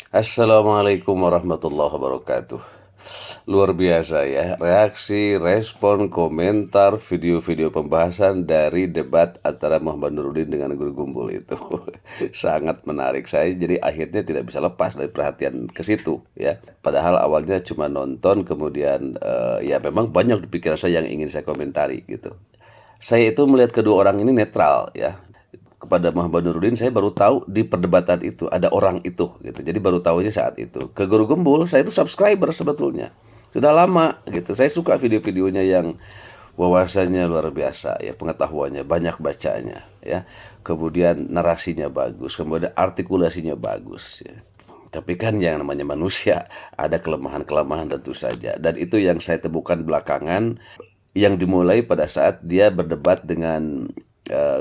Assalamualaikum warahmatullahi wabarakatuh. Luar biasa ya, reaksi, respon, komentar, video-video pembahasan dari debat antara Muhammad Nurudin dengan Guru Gumbul itu. Sangat menarik. Saya jadi akhirnya tidak bisa lepas dari perhatian ke situ ya. Padahal awalnya cuma nonton, kemudian ya memang banyak di pikiran saya yang ingin saya komentari gitu. Saya itu melihat kedua orang ini netral ya. Kepada Muhammad Nurudin saya baru tahu di perdebatan itu ada orang itu gitu. Jadi baru tahunya saat itu. Ke Guru Gembul saya itu subscriber sebetulnya. Sudah lama gitu. Saya suka video-videonya yang wawasannya luar biasa ya, pengetahuannya banyak bacanya ya. Kemudian narasinya bagus, kemudian artikulasinya bagus ya. Tapi kan yang namanya manusia ada kelemahan-kelemahan tentu saja, dan itu yang saya temukan belakangan yang dimulai pada saat dia berdebat dengan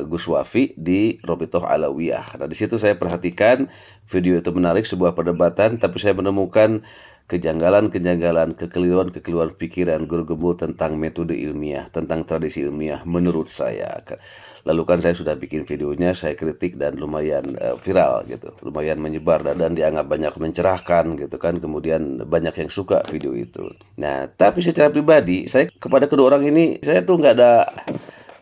Gus Wafi di Robitoh Alawiyah. Nah, di situ saya perhatikan video itu menarik, sebuah perdebatan, tapi saya menemukan kejanggalan-kejanggalan, kekeliruan-kekeliruan pikiran Guru Gembul tentang metode ilmiah, tentang tradisi ilmiah menurut saya. Lalu kan saya sudah bikin videonya, saya kritik dan lumayan viral gitu, lumayan menyebar dan dianggap banyak mencerahkan gitu kan. Kemudian banyak yang suka video itu. Nah, tapi secara pribadi saya kepada kedua orang ini saya tuh nggak ada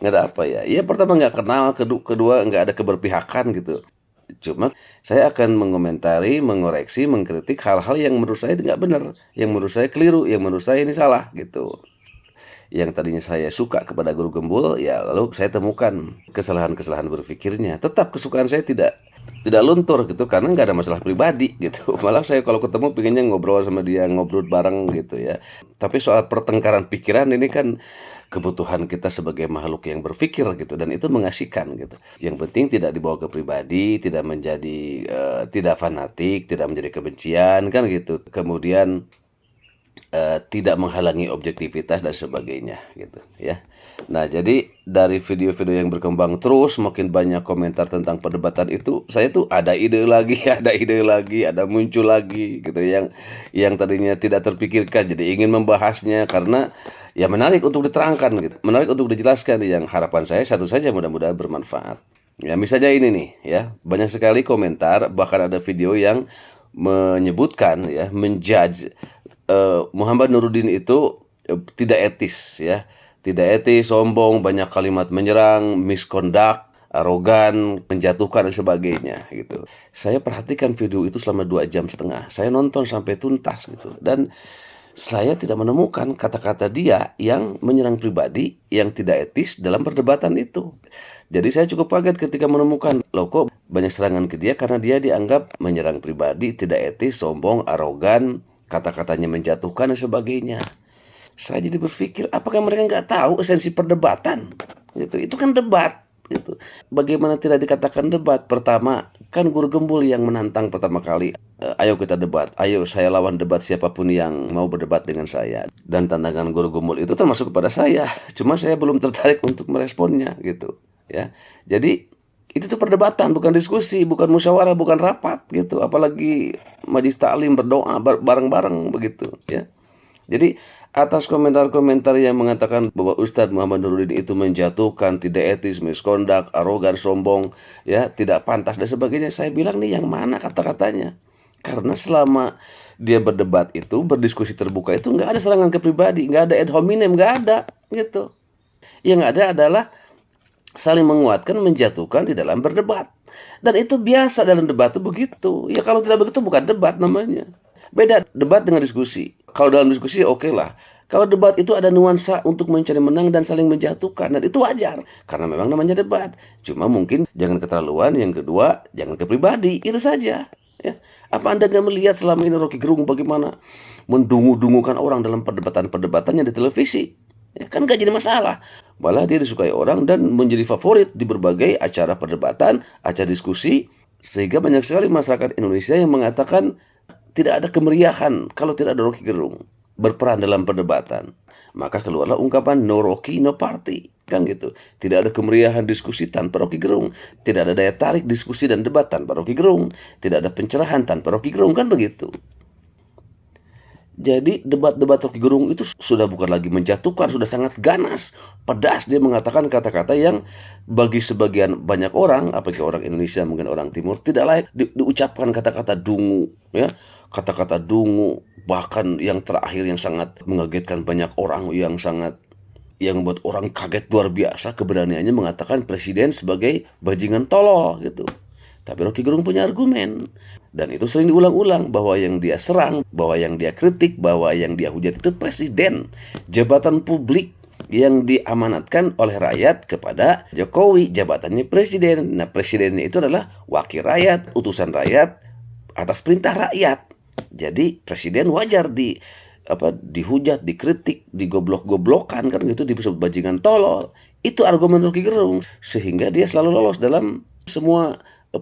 apa ya. Iya, pertama nggak kenal, kedua nggak ada keberpihakan gitu. Cuma saya akan mengomentari, mengoreksi, mengkritik hal-hal yang menurut saya nggak benar, yang menurut saya keliru, yang menurut saya ini salah gitu. Yang tadinya saya suka kepada Guru Gembul, ya lalu saya temukan kesalahan-kesalahan berpikirnya. Tetap kesukaan saya tidak luntur gitu, karena nggak ada masalah pribadi gitu. Malah saya kalau ketemu pengennya ngobrol sama dia, ngobrol bareng gitu ya. Tapi soal pertengkaran pikiran ini kan kebutuhan kita sebagai makhluk yang berpikir gitu, dan itu mengasihkan gitu. Yang penting tidak dibawa ke pribadi, tidak menjadi tidak fanatik, tidak menjadi kebencian kan gitu. Kemudian tidak menghalangi objektivitas dan sebagainya gitu ya. Nah, jadi dari video-video yang berkembang terus makin banyak komentar tentang perdebatan itu, saya tuh ada ide lagi, ada ide lagi, ada muncul lagi gitu yang tadinya tidak terpikirkan jadi ingin membahasnya karena ya menarik untuk diterangkan gitu, menarik untuk dijelaskan, yang harapan saya satu saja, mudah-mudahan bermanfaat. Ya, misalnya ini nih ya, banyak sekali komentar, bahkan ada video yang menyebutkan ya, menjudge Muhammad Nurudin itu tidak etis ya, tidak etis, sombong, banyak kalimat menyerang, misconduct, arogan, menjatuhkan dan sebagainya gitu. Saya perhatikan video itu selama 2,5 jam. Saya nonton sampai tuntas gitu, dan saya tidak menemukan kata-kata dia yang menyerang pribadi yang tidak etis dalam perdebatan itu. Jadi saya cukup kaget ketika menemukan, loh kok banyak serangan ke dia karena dia dianggap menyerang pribadi, tidak etis, sombong, arogan, kata-katanya menjatuhkan dan sebagainya. Saya jadi berpikir, apakah mereka nggak tahu esensi perdebatan? Gitu. Itu kan debat. Gitu. Bagaimana tidak dikatakan debat? Pertama, kan Guru Gembul yang menantang pertama kali. Ayo kita debat, ayo saya lawan debat siapapun yang mau berdebat dengan saya. Dan tantangan Guru Gembul itu termasuk kepada saya. Cuma saya belum tertarik untuk meresponnya gitu. Ya, jadi itu tuh perdebatan, bukan diskusi, bukan musyawarah, bukan rapat gitu. Apalagi majlis taklim berdoa bareng-bareng begitu ya. Jadi atas komentar-komentar yang mengatakan bahwa Ustadz Muhammad Nurudin itu menjatuhkan, tidak etis, misconduct, arogan, sombong, ya tidak pantas dan sebagainya, saya bilang nih yang mana kata-katanya? Karena selama dia berdebat itu, berdiskusi terbuka itu nggak ada serangan ke pribadi, nggak ada ad hominem, nggak ada gitu. Yang ada adalah saling menguatkan, menjatuhkan di dalam berdebat. Dan itu biasa dalam debat itu begitu. Ya kalau tidak begitu bukan debat namanya. Beda debat dengan diskusi. Kalau dalam diskusi oke lah. Kalau debat itu ada nuansa untuk mencari menang dan saling menjatuhkan, dan itu wajar karena memang namanya debat. Cuma mungkin jangan keterlaluan, yang kedua jangan ke pribadi, itu saja. Ya. Apa Anda nggak melihat selama ini Rocky Gerung bagaimana mendungu-dungukan orang dalam perdebatan-perdebatannya di televisi? Ya, kan nggak jadi masalah. Malah dia disukai orang dan menjadi favorit di berbagai acara perdebatan, acara diskusi, sehingga banyak sekali masyarakat Indonesia yang mengatakan tidak ada kemeriahan kalau tidak ada Rocky Gerung berperan dalam perdebatan. Maka keluarlah ungkapan no Rocky, no party. Kan gitu. Tidak ada kemeriahan diskusi tanpa Rocky Gerung. Tidak ada daya tarik diskusi dan debat tanpa Rocky Gerung. Tidak ada pencerahan tanpa Rocky Gerung. Kan begitu. Jadi debat-debat Roky Gerung itu sudah bukan lagi menjatuhkan, sudah sangat ganas, pedas. Dia mengatakan kata-kata yang bagi sebagian banyak orang, apalagi orang Indonesia, mungkin orang Timur, tidak layak diucapkan kata-kata dungu, ya. Kata-kata dungu, bahkan yang terakhir yang sangat mengagetkan banyak orang, yang membuat orang kaget luar biasa keberaniannya mengatakan presiden sebagai bajingan tolol gitu. Tapi Roky Gerung punya argumen. Dan itu sering diulang-ulang bahwa yang dia serang, bahwa yang dia kritik, bahwa yang dia hujat itu presiden. Jabatan publik yang diamanatkan oleh rakyat kepada Jokowi, jabatannya presiden. Nah, presidennya itu adalah wakil rakyat, utusan rakyat atas perintah rakyat. Jadi presiden wajar dihujat, dikritik, digoblok-goblokan kan gitu, disebut bajingan tolol. Itu argumen Roky Gerung sehingga dia selalu lolos dalam semua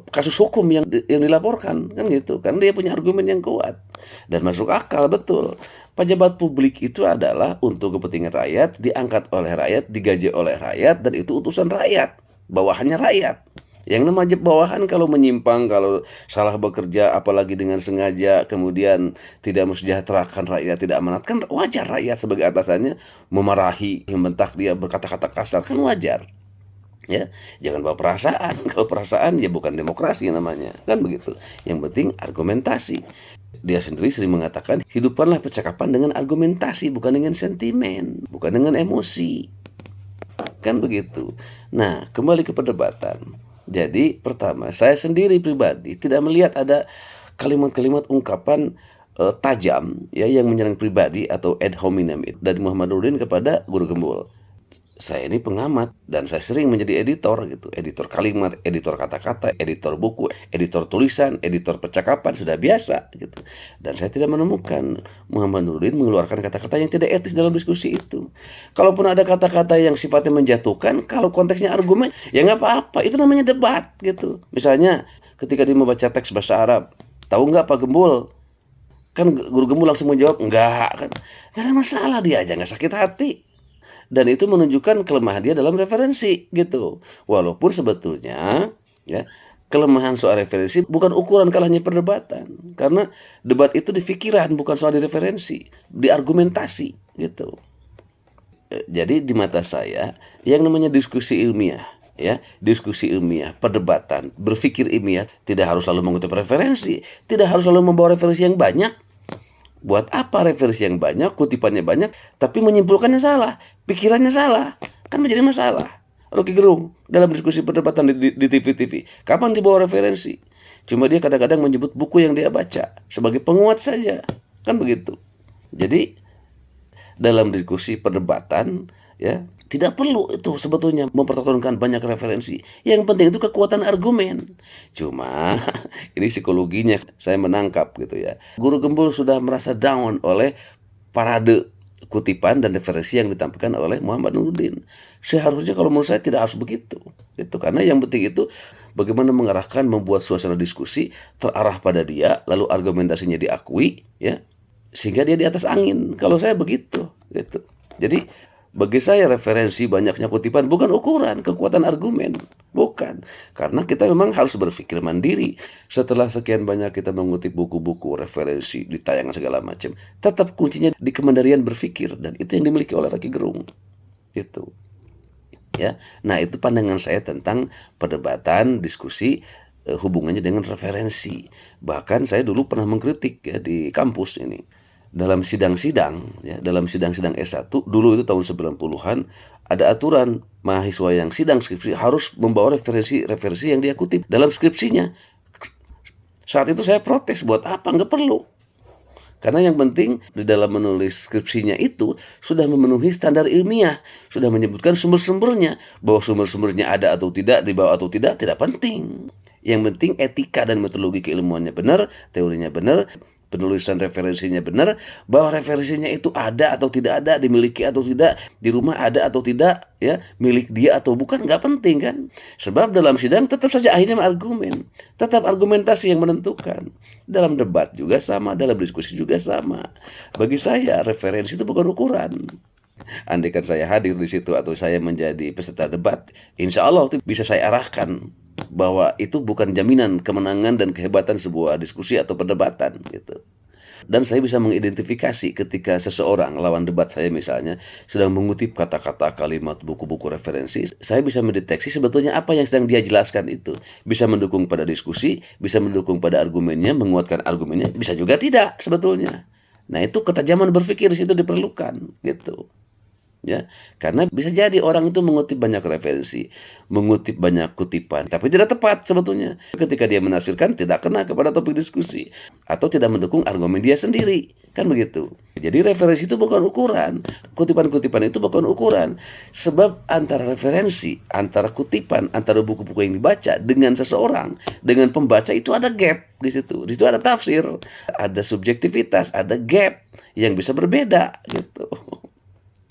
kasus hukum yang dilaporkan kan gitu, kan dia punya argumen yang kuat dan masuk akal betul. Pejabat publik itu adalah untuk kepentingan rakyat, diangkat oleh rakyat, digaji oleh rakyat, dan itu utusan rakyat, bawahannya rakyat. Yang namanya bawahan kalau menyimpang, kalau salah bekerja, apalagi dengan sengaja, kemudian tidak mensejahterakan rakyat, tidak amanatkan, wajar rakyat sebagai atasannya memarahi, membentak dia, berkata-kata kasar, kan wajar. Ya, jangan bawa perasaan. Kalau perasaan ya bukan demokrasi namanya, kan begitu. Yang penting argumentasi. Dia sendiri sering mengatakan, hidupkanlah percakapan dengan argumentasi, bukan dengan sentimen, bukan dengan emosi, kan begitu. Nah, kembali ke perdebatan. Jadi pertama, saya sendiri pribadi tidak melihat ada kalimat-kalimat ungkapan tajam ya yang menyerang pribadi atau ad hominem dari Muhammad Nurdin kepada Guru Gembul. Saya ini pengamat dan saya sering menjadi editor gitu, editor kalimat, editor kata-kata, editor buku, editor tulisan, editor percakapan, sudah biasa gitu. Dan saya tidak menemukan Muhammad Nurdin mengeluarkan kata-kata yang tidak etis dalam diskusi itu. Kalaupun ada kata-kata yang sifatnya menjatuhkan, kalau konteksnya argumen, ya nggak apa-apa, itu namanya debat gitu. Misalnya ketika dia membaca teks bahasa Arab, tahu nggak Pak Gembul? Kan Guru Gembul langsung menjawab, enggak kan. Nggak ada masalah, dia aja nggak sakit hati. Dan itu menunjukkan kelemahan dia dalam referensi gitu. Walaupun sebetulnya ya kelemahan soal referensi bukan ukuran kalahnya perdebatan. Karena debat itu di pikiran, bukan soal di referensi, di argumentasi gitu. Jadi di mata saya yang namanya diskusi ilmiah, ya, diskusi ilmiah, perdebatan, berpikir ilmiah tidak harus selalu mengutip referensi, tidak harus selalu membawa referensi yang banyak. Buat apa referensi yang banyak, kutipannya banyak, tapi menyimpulkannya salah, pikirannya salah, kan menjadi masalah. Roky Gerung dalam diskusi perdebatan di TV-TV, kapan dibawa referensi? Cuma dia kadang-kadang menyebut buku yang dia baca sebagai penguat saja, kan begitu. Jadi dalam diskusi perdebatan ya tidak perlu itu sebetulnya mempertontonkan banyak referensi. Yang penting itu kekuatan argumen. Cuma ini psikologinya saya menangkap gitu ya. Guru Gembul sudah merasa down oleh parade kutipan dan referensi yang ditampilkan oleh Muhammad Nurdin. Seharusnya kalau menurut saya tidak harus begitu. Itu karena yang penting itu bagaimana mengarahkan, membuat suasana diskusi terarah pada dia, lalu argumentasinya diakui ya, sehingga dia di atas angin. Kalau saya begitu gitu. Jadi bagi saya referensi banyaknya kutipan bukan ukuran kekuatan argumen, bukan. Karena kita memang harus berpikir mandiri. Setelah sekian banyak kita mengutip buku-buku, referensi, ditayangan segala macam, tetap kuncinya di kemandirian berpikir, dan itu yang dimiliki oleh Roky Gerung. Itu. Ya. Nah, itu pandangan saya tentang perdebatan, diskusi hubungannya dengan referensi. Bahkan saya dulu pernah mengkritik ya di kampus ini. Dalam sidang-sidang ya, dalam sidang-sidang S1 dulu itu tahun 90-an ada aturan mahasiswa yang sidang skripsi harus membawa referensi yang dia kutip dalam skripsinya. Saat itu saya protes, buat apa? Nggak perlu. Karena yang penting di dalam menulis skripsinya itu sudah memenuhi standar ilmiah, sudah menyebutkan sumber-sumbernya, bahwa sumber-sumbernya ada atau tidak, dibawa atau tidak penting. Yang penting etika dan metodologi keilmuannya benar, teorinya benar, penulisan referensinya benar, bahwa referensinya itu ada atau tidak ada, dimiliki atau tidak, di rumah ada atau tidak, ya, milik dia atau bukan, nggak penting kan. Sebab dalam sidang tetap saja akhirnya argumen, tetap argumentasi yang menentukan. Dalam debat juga sama, dalam diskusi juga sama. Bagi saya referensi itu bukan ukuran. Andaikan saya hadir di situ atau saya menjadi peserta debat, insya Allah itu bisa saya arahkan bahwa itu bukan jaminan kemenangan dan kehebatan sebuah diskusi atau perdebatan gitu. Dan saya bisa mengidentifikasi ketika seseorang lawan debat saya misalnya sedang mengutip kata-kata, kalimat, buku-buku referensi, saya bisa mendeteksi sebetulnya apa yang sedang dia jelaskan itu. Bisa mendukung pada diskusi, bisa mendukung pada argumennya, menguatkan argumennya, bisa juga tidak sebetulnya. Nah, itu ketajaman berpikir di situ diperlukan, gitu. Ya, karena bisa jadi orang itu mengutip banyak referensi, mengutip banyak kutipan, tapi tidak tepat sebetulnya. Ketika dia menafsirkan tidak kena kepada topik diskusi atau tidak mendukung argumen dia sendiri, kan begitu. Jadi referensi itu bukan ukuran, kutipan-kutipan itu bukan ukuran. Sebab antara referensi, antara kutipan, antara buku-buku yang dibaca dengan seseorang, dengan pembaca itu ada gap di situ. Di situ ada tafsir, ada subjektivitas, ada gap yang bisa berbeda gitu.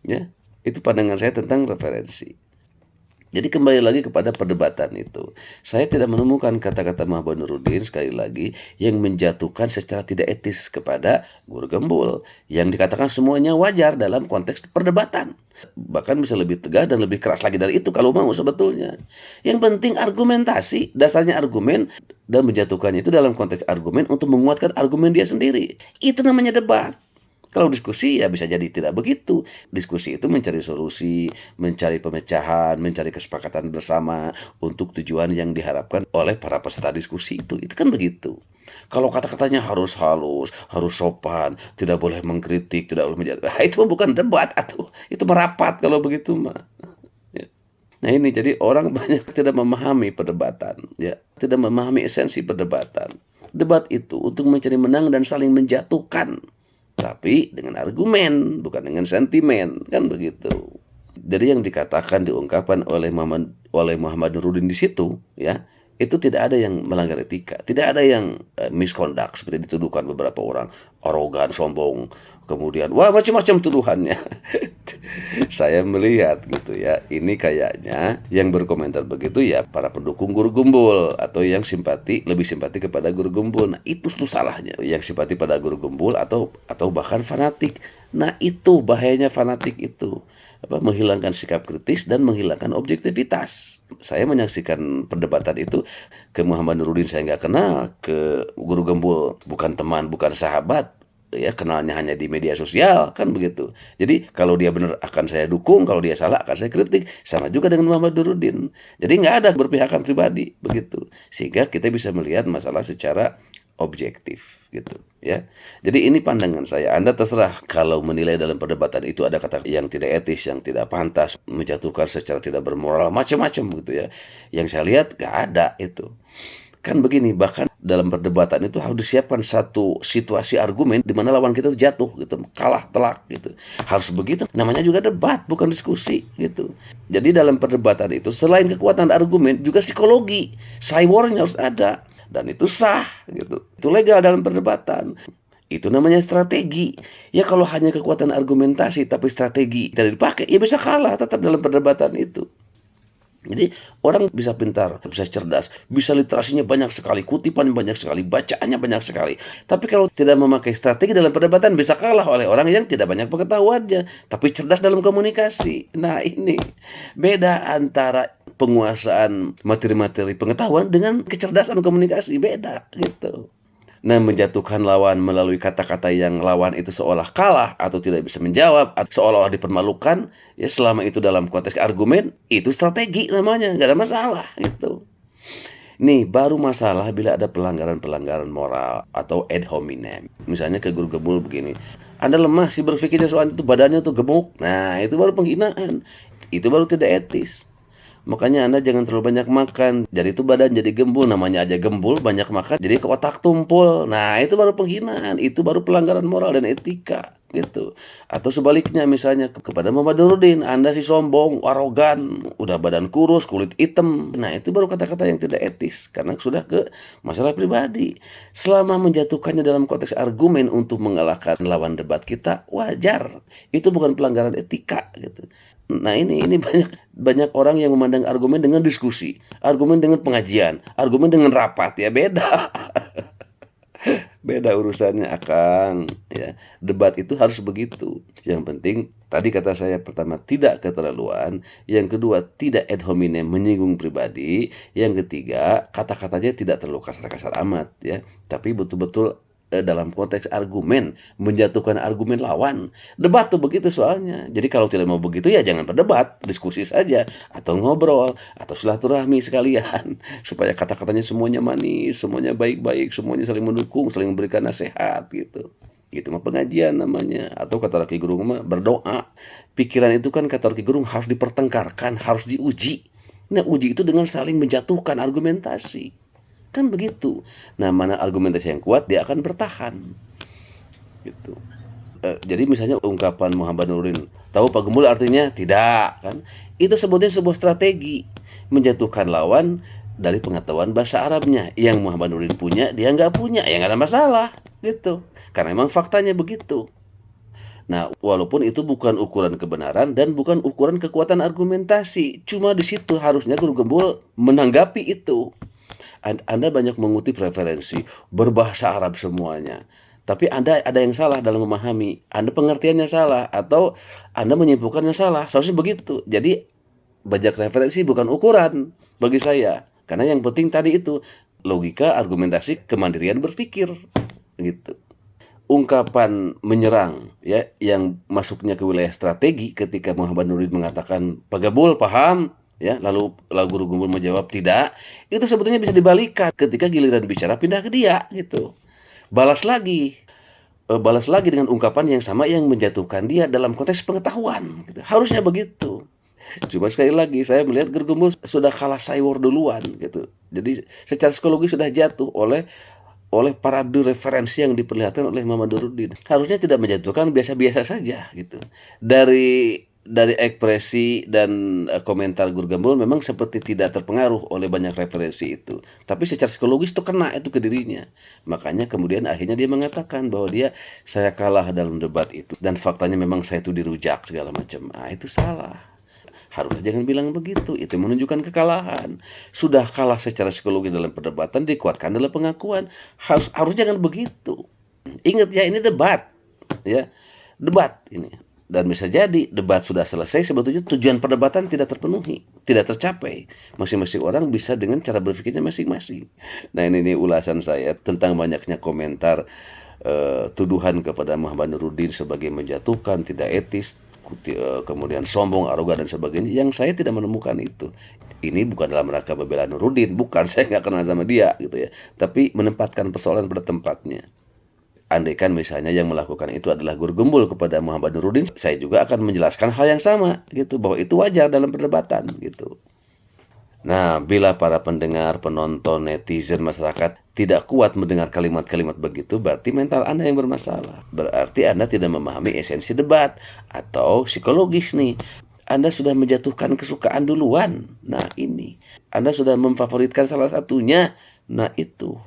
Ya. Itu pandangan saya tentang referensi. Jadi kembali lagi kepada perdebatan itu. Saya tidak menemukan kata-kata Muhammad Nuruddin sekali lagi yang menjatuhkan secara tidak etis kepada Guru Gembul. Yang dikatakan semuanya wajar dalam konteks perdebatan. Bahkan bisa lebih tegas dan lebih keras lagi dari itu kalau mau sebetulnya. Yang penting argumentasi, dasarnya argumen, dan menjatuhkannya itu dalam konteks argumen untuk menguatkan argumen dia sendiri. Itu namanya debat. Kalau diskusi ya bisa jadi tidak begitu. Diskusi itu mencari solusi, mencari pemecahan, mencari kesepakatan bersama untuk tujuan yang diharapkan oleh para peserta diskusi itu. Itu kan begitu. Kalau kata-katanya harus halus, harus sopan, tidak boleh mengkritik, tidak boleh menjatuhkan. Itu bukan debat atau itu merapat kalau begitu mah. Ya. Nah ini jadi orang banyak tidak memahami perdebatan, ya, tidak memahami esensi perdebatan. Debat itu untuk mencari menang dan saling menjatuhkan. Tapi dengan argumen, bukan dengan sentimen, kan begitu. Jadi yang dikatakan, diungkapkan oleh Muhammad Nuruddin di situ, ya, itu tidak ada yang melanggar etika, tidak ada yang misconduct seperti dituduhkan beberapa orang, arogan, sombong, kemudian wah macam-macam tuduhannya. Saya melihat gitu ya, ini kayaknya yang berkomentar begitu ya para pendukung Guru Gembul atau yang lebih simpati kepada Guru Gembul. Nah, itu tuh salahnya. Yang simpati pada Guru Gembul atau bahkan fanatik. Nah, itu bahayanya fanatik itu. Menghilangkan sikap kritis dan menghilangkan objektivitas. Saya menyaksikan perdebatan itu ke Muhammad Nuruddin saya nggak kenal, ke Guru Gembul bukan teman, bukan sahabat. Ya kenalnya hanya di media sosial kan begitu. Jadi kalau dia benar akan saya dukung, kalau dia salah akan saya kritik. Sama juga dengan Muhammad Nuruddin. Jadi nggak ada berpihakan pribadi begitu. Sehingga kita bisa melihat masalah secara objektif gitu ya. Jadi ini pandangan saya. Anda terserah kalau menilai dalam perdebatan itu ada kata yang tidak etis, yang tidak pantas, menjatuhkan secara tidak bermoral, macam-macam gitu ya. Yang saya lihat nggak ada itu. Kan begini, bahkan dalam perdebatan itu harus disiapkan satu situasi argumen di mana lawan kita itu jatuh gitu, kalah telak gitu. Harus begitu. Namanya juga debat, bukan diskusi gitu. Jadi dalam perdebatan itu selain kekuatan argumen juga psikologi, cybornya harus ada dan itu sah gitu. Itu legal dalam perdebatan. Itu namanya strategi. Ya kalau hanya kekuatan argumentasi tapi strategi tidak dipakai, ya bisa kalah tetap dalam perdebatan itu. Jadi orang bisa pintar, bisa cerdas, bisa literasinya banyak sekali, kutipan banyak sekali, bacaannya banyak sekali. Tapi kalau tidak memakai strategi dalam perdebatan bisa kalah oleh orang yang tidak banyak pengetahuannya, tapi cerdas dalam komunikasi. Nah ini beda antara penguasaan materi-materi pengetahuan dengan kecerdasan komunikasi, beda gitu. Nah, menjatuhkan lawan melalui kata-kata yang lawan itu seolah kalah atau tidak bisa menjawab, atau seolah-olah dipermalukan, ya selama itu dalam konteks argumen, itu strategi namanya, nggak ada masalah gitu. Nih, baru masalah bila ada pelanggaran-pelanggaran moral atau ad hominem. Misalnya ke Guru Gembul begini, Anda lemah sih berpikirnya soal itu, badannya tuh gemuk. Nah, itu baru penghinaan. Itu baru tidak etis. Makanya Anda jangan terlalu banyak makan. Jadi itu badan jadi gembul, namanya aja gembul, banyak makan jadi ke otak tumpul. Nah, itu baru penghinaan, itu baru pelanggaran moral dan etika gitu. Atau sebaliknya misalnya kepada Muhammad Nuruddin, Anda sih sombong, arogan, udah badan kurus, kulit hitam. Nah, itu baru kata-kata yang tidak etis karena sudah ke masalah pribadi. Selama menjatuhkannya dalam konteks argumen untuk mengalahkan lawan debat kita, wajar. Itu bukan pelanggaran etika gitu. Nah ini banyak orang yang memandang argumen dengan diskusi, argumen dengan pengajian, argumen dengan rapat, ya beda. Beda urusannya Akang ya. Debat itu harus begitu. Yang penting tadi kata saya pertama tidak keterlaluan, yang kedua tidak ad hominem menyinggung pribadi, yang ketiga kata-katanya tidak terlalu kasar-kasar amat ya, tapi betul-betul dalam konteks argumen, menjatuhkan argumen lawan. Debat tuh begitu soalnya. Jadi kalau tidak mau begitu ya jangan berdebat, diskusi saja atau ngobrol atau silaturahmi sekalian supaya kata-katanya semuanya manis, semuanya baik-baik, semuanya saling mendukung, saling memberikan nasihat gitu. Itu mah pengajian namanya. Atau kata Roky Gerung mah berdoa. Pikiran itu kan kata Roky Gerung harus dipertengkarkan, harus diuji. Nah, uji itu dengan saling menjatuhkan argumentasi. Kan begitu. Nah, mana argumentasi yang kuat dia akan bertahan. Gitu. Jadi misalnya ungkapan Muhammad Nurdin, tahu Pak Gembul artinya tidak kan? Itu sebetulnya sebuah strategi menjatuhkan lawan dari pengetahuan bahasa Arabnya. Yang Muhammad Nurdin punya, dia nggak punya, ya nggak ada masalah gitu. Karena memang faktanya begitu. Nah, walaupun itu bukan ukuran kebenaran dan bukan ukuran kekuatan argumentasi, cuma di situ harusnya Guru Gembul menanggapi itu. Anda banyak mengutip referensi berbahasa Arab semuanya. Tapi Anda ada yang salah dalam memahami. Anda pengertiannya salah atau Anda menyimpulkannya salah. Seharusnya begitu. Jadi banyak referensi bukan ukuran bagi saya. Karena yang penting tadi itu logika, argumentasi, kemandirian berpikir gitu. Ungkapan menyerang ya yang masuknya ke wilayah strategi ketika Muhammad Nurdin mengatakan Pak Gembul paham ya, lalu Guru Gembul menjawab tidak, itu sebetulnya bisa dibalikan ketika giliran bicara pindah ke dia gitu. Balas lagi balas lagi dengan ungkapan yang sama yang menjatuhkan dia dalam konteks pengetahuan gitu. Harusnya begitu. Cuma sekali lagi saya melihat Guru Gembul sudah kalah saywar duluan gitu. Jadi secara psikologi sudah jatuh oleh parade referensi yang diperlihatkan oleh Muhammad Nurdin. Harusnya tidak menjatuhkan, biasa-biasa saja gitu. Dari ekspresi dan komentar Guru Gembul memang seperti tidak terpengaruh oleh banyak referensi itu. Tapi secara psikologis itu kena itu ke dirinya. Makanya kemudian akhirnya dia mengatakan bahwa saya kalah dalam debat itu dan faktanya memang saya itu dirujak segala macam. Itu salah. Harusnya jangan bilang begitu, itu menunjukkan kekalahan. Sudah kalah secara psikologi dalam perdebatan, dikuatkan dalam pengakuan. Harus jangan begitu. Ingat ya, ini debat. Ya, debat ini. Dan bisa jadi debat sudah selesai, sebetulnya tujuan perdebatan tidak terpenuhi, tidak tercapai. Masing-masing orang bisa dengan cara berpikirnya masing-masing. Nah, ini ulasan saya tentang banyaknya komentar tuduhan kepada Muhammad Nurdin sebagai menjatuhkan, tidak etis, kemudian sombong, arogan dan sebagainya, yang saya tidak menemukan itu. Ini bukan dalam rangka membela Nurdin, bukan, saya nggak kenal sama dia gitu ya, tapi menempatkan persoalan pada tempatnya. Andaikan misalnya yang melakukan itu adalah Guru Gembul kepada Muhammad Nurdin, saya juga akan menjelaskan hal yang sama gitu, bahwa itu wajar dalam perdebatan gitu. Nah, bila para pendengar, penonton, netizen, masyarakat tidak kuat mendengar kalimat-kalimat begitu, berarti mental Anda yang bermasalah. Berarti Anda tidak memahami esensi debat atau psikologis nih. Anda sudah menjatuhkan kesukaan duluan. Nah, ini. Anda sudah memfavoritkan salah satunya. Nah, itu.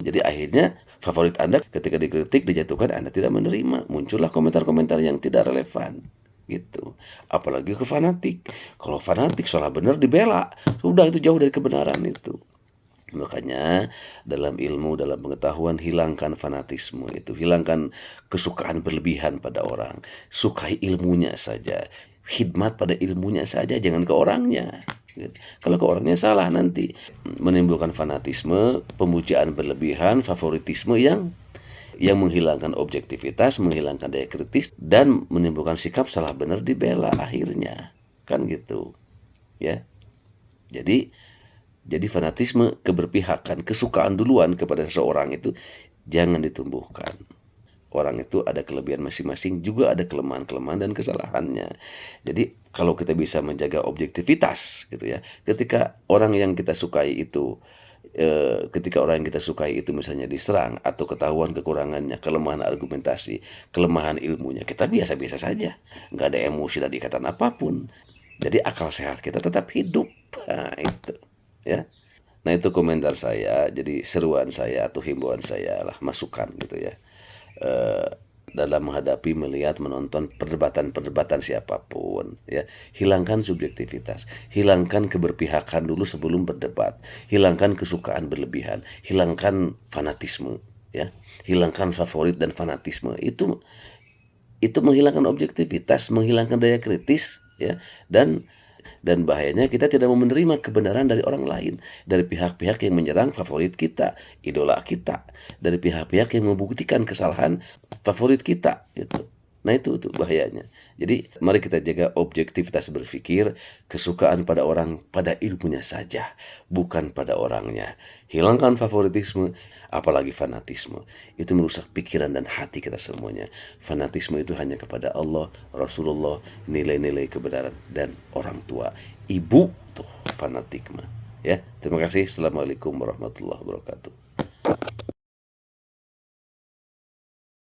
Jadi akhirnya favorit Anda ketika dikritik, dijatuhkan, Anda tidak menerima. Muncullah komentar-komentar yang tidak relevan. Gitu. Apalagi ke fanatik. Kalau fanatik salah benar dibela. Sudah, itu jauh dari kebenaran itu. Makanya dalam ilmu, dalam pengetahuan, hilangkan fanatisme itu. Hilangkan kesukaan berlebihan pada orang. Sukai ilmunya saja. Khidmat pada ilmunya saja, jangan ke orangnya. Kalau ke orangnya salah nanti menimbulkan fanatisme, pemujaan berlebihan, favoritisme yang menghilangkan objektivitas, menghilangkan daya kritis, dan menimbulkan sikap salah benar dibela akhirnya. Kan gitu. Ya. Jadi fanatisme, keberpihakan, kesukaan duluan kepada seseorang itu jangan ditumbuhkan. Orang itu ada kelebihan masing-masing, juga ada kelemahan-kelemahan dan kesalahannya. Jadi kalau kita bisa menjaga objektivitas gitu ya, ketika orang yang kita sukai itu misalnya diserang atau ketahuan kekurangannya, kelemahan argumentasi, kelemahan ilmunya, kita biasa-biasa saja, nggak ada emosi dan ikatan apapun. Jadi akal sehat kita tetap hidup. Nah, itu ya. Nah, itu komentar saya, jadi seruan saya atau himbauan saya lah, masukan gitu ya. Dalam menghadapi, melihat, menonton perdebatan siapapun ya, hilangkan subjektivitas, hilangkan keberpihakan dulu sebelum berdebat, hilangkan kesukaan berlebihan, hilangkan fanatisme ya, hilangkan favorit dan fanatisme. Itu menghilangkan objektivitas, menghilangkan daya kritis ya, dan Dan bahayanya kita tidak mau menerima kebenaran dari orang lain, dari pihak-pihak yang menyerang favorit kita, idola kita, dari pihak-pihak yang membuktikan kesalahan favorit kita gitu. Nah itu bahayanya. Jadi mari kita jaga objektivitas berpikir, kesukaan pada orang pada ilmunya saja, bukan pada orangnya. Hilangkan favoritisme, apalagi fanatisme. Itu merusak pikiran dan hati kita semuanya. Fanatisme itu hanya kepada Allah, Rasulullah, nilai-nilai kebenaran dan orang tua. Ibu tuh fanatik mah. Ya, terima kasih. Assalamualaikum warahmatullahi wabarakatuh.